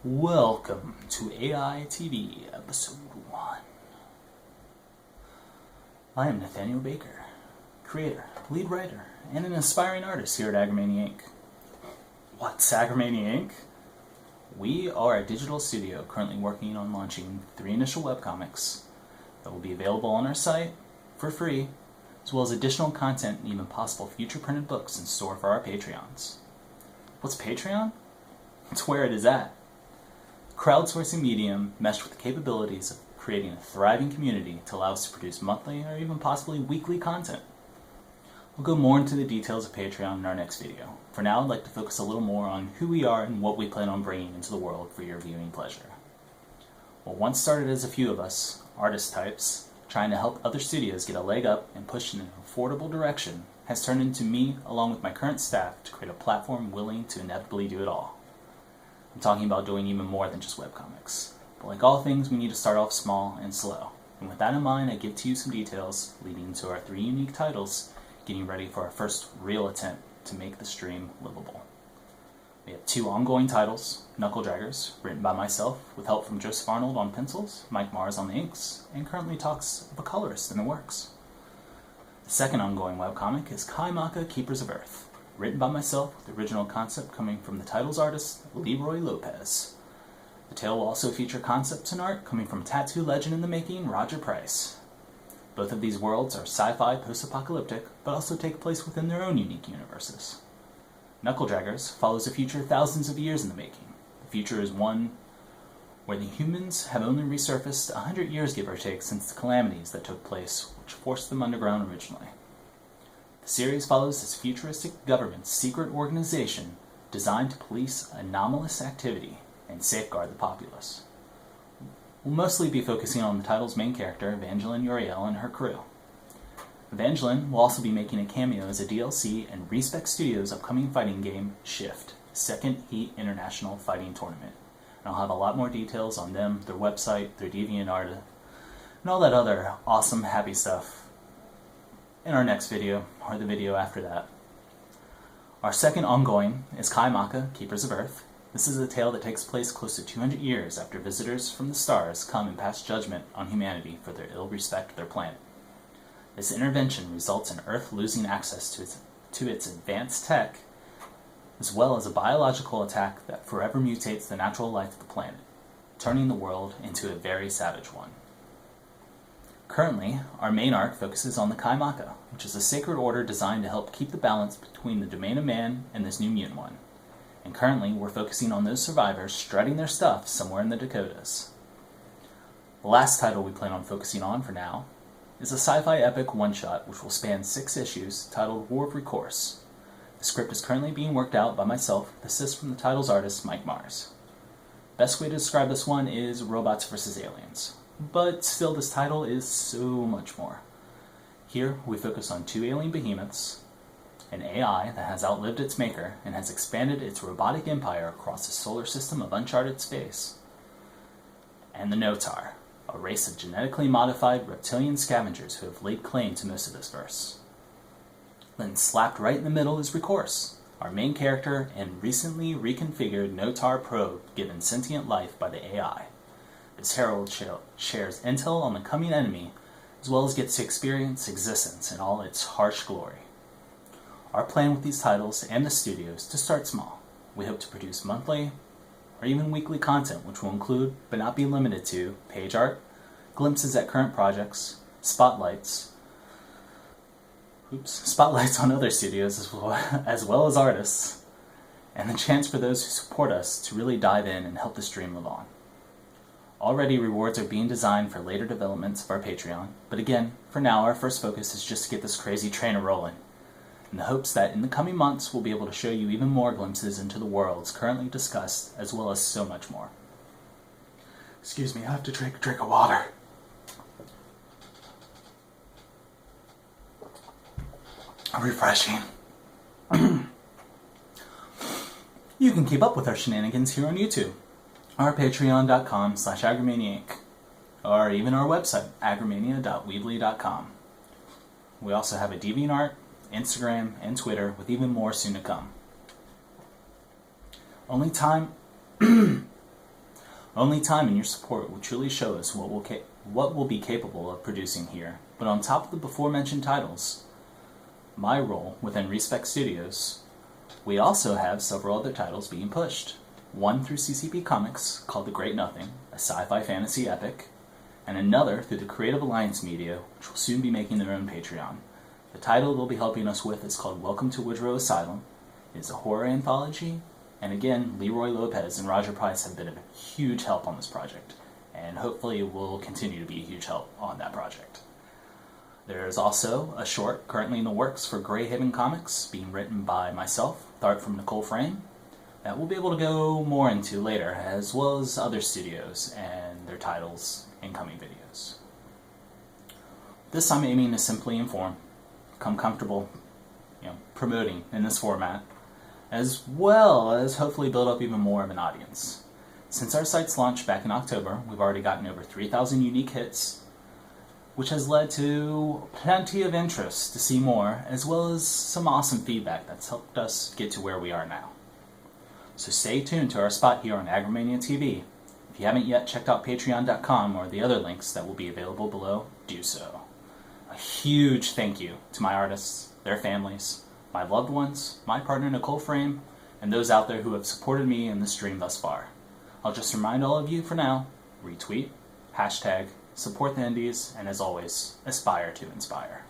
Welcome to AI TV Episode 1. I am Nathaniel Baker, creator, lead writer, and an aspiring artist here at Agromania Ink. What's Agromania Ink? We are a digital studio currently working on launching 3 initial webcomics that will be available on our site for free, as well as additional content and even possible future printed books in store for our Patreons. What's Patreon? It's where it is at. Crowdsourcing medium meshed with the capabilities of creating a thriving community to allow us to produce monthly or even possibly weekly content. We'll go more into the details of Patreon in our next video. For now, I'd like to focus a little more on who we are and what we plan on bringing into the world for your viewing pleasure. What once started as a few of us, artist types, trying to help other studios get a leg up and push in an affordable direction, has turned into me, along with my current staff, to create a platform willing to inevitably do it all. I'm talking about doing even more than just webcomics. But like all things, we need to start off small and slow. And with that in mind, I give to you some details leading to our 3 unique titles, getting ready for our first real attempt to make the stream livable. We have 2 ongoing titles, Knuckle Draggers, written by myself with help from Joseph Arnold on pencils, Mike Mars on the inks, and currently talks of a colorist in the works. The second ongoing webcomic is Kaimaka, Keepers of Earth, written by myself with the original concept coming from the title's artist, Leroy Lopez. The tale will also feature concepts and art coming from tattoo legend in the making, Roger Price. Both of these worlds are sci-fi post-apocalyptic, but also take place within their own unique universes. Knuckle Draggers follows a future thousands of years in the making. The future is one where the humans have only resurfaced 100 years, give or take, since the calamities that took place, which forced them underground originally. The series follows this futuristic government's secret organization designed to police anomalous activity and safeguard the populace. We'll mostly be focusing on the title's main character, Evangeline Uriel, and her crew. Evangeline will also be making a cameo as a DLC in Respec-Studios' upcoming fighting game, Shift, Second Heat International Fighting Tournament. And I'll have a lot more details on them, their website, their DeviantArt, and all that other awesome, happy stuff in our next video, or the video after that. Our second ongoing is Kaimaka, Keepers of Earth. This is a tale that takes place close to 200 years after visitors from the stars come and pass judgment on humanity for their ill respect of their planet. This intervention results in Earth losing access to its advanced tech, as well as a biological attack that forever mutates the natural life of the planet, turning the world into a very savage one. Currently, our main arc focuses on the Kaimaka, which is a sacred order designed to help keep the balance between the domain of man and this new mutant one. And currently, we're focusing on those survivors strutting their stuff somewhere in the Dakotas. The last title we plan on focusing on for now is a sci-fi epic one-shot which will span 6 issues titled War of Recourse. The script is currently being worked out by myself with assist from the title's artist, Mike Mars. Best way to describe this one is robots versus aliens. But still, this title is so much more. Here, we focus on 2 alien behemoths, an AI that has outlived its maker and has expanded its robotic empire across a solar system of uncharted space, and the Notar, a race of genetically modified reptilian scavengers who have laid claim to most of this verse. Then slapped right in the middle is Recourse, our main character and recently reconfigured Notar probe given sentient life by the AI. This herald shares intel on the coming enemy, as well as gets to experience existence in all its harsh glory. Our plan with these titles and the studio is to start small. We hope to produce monthly or even weekly content, which will include, but not be limited to, page art, glimpses at current projects, spotlights on other studios as well as artists, and the chance for those who support us to really dive in and help the stream live on. Already, rewards are being designed for later developments of our Patreon, but again, for now, our first focus is just to get this crazy train rolling, in the hopes that in the coming months we'll be able to show you even more glimpses into the worlds currently discussed, as well as so much more. Excuse me, I have to drink a drink of water. Refreshing. You can keep up with our shenanigans here on YouTube, our patreon.com/agromania Ink, or even our website, agromania.weebly.com. We also have a DeviantArt, Instagram, and Twitter, with even more soon to come. Only time Only time and your support will truly show us what we'll be capable of producing here. But on top of the before-mentioned titles, my role within Respec-Studios, we also have several other titles being pushed. One through CCP Comics, called The Great Nothing, a sci-fi fantasy epic, and another through the Creative Alliance Media, which will soon be making their own Patreon. The title they'll be helping us with is called Welcome to Woodrow Asylum. It is a horror anthology, and again, Leroy Lopez and Roger Price have been a huge help on this project, and hopefully will continue to be a huge help on that project. There is also a short currently in the works for Greyhaven Comics, being written by myself, with art from Nicole Frame, that we'll be able to go more into later, as well as other studios and their titles in coming videos. This I'm aiming to simply inform, become comfortable, promoting in this format, as well as hopefully build up even more of an audience. Since our site's launched back in October, we've already gotten over 3,000 unique hits, which has led to plenty of interest to see more, as well as some awesome feedback that's helped us get to where we are now. So stay tuned to our spot here on Agromania TV. If you haven't yet checked out patreon.com or the other links that will be available below, do so. A huge thank you to my artists, their families, my loved ones, my partner Nicole Frame, and those out there who have supported me in this dream thus far. I'll just remind all of you for now, retweet, hashtag, support the indies, and as always, aspire to inspire.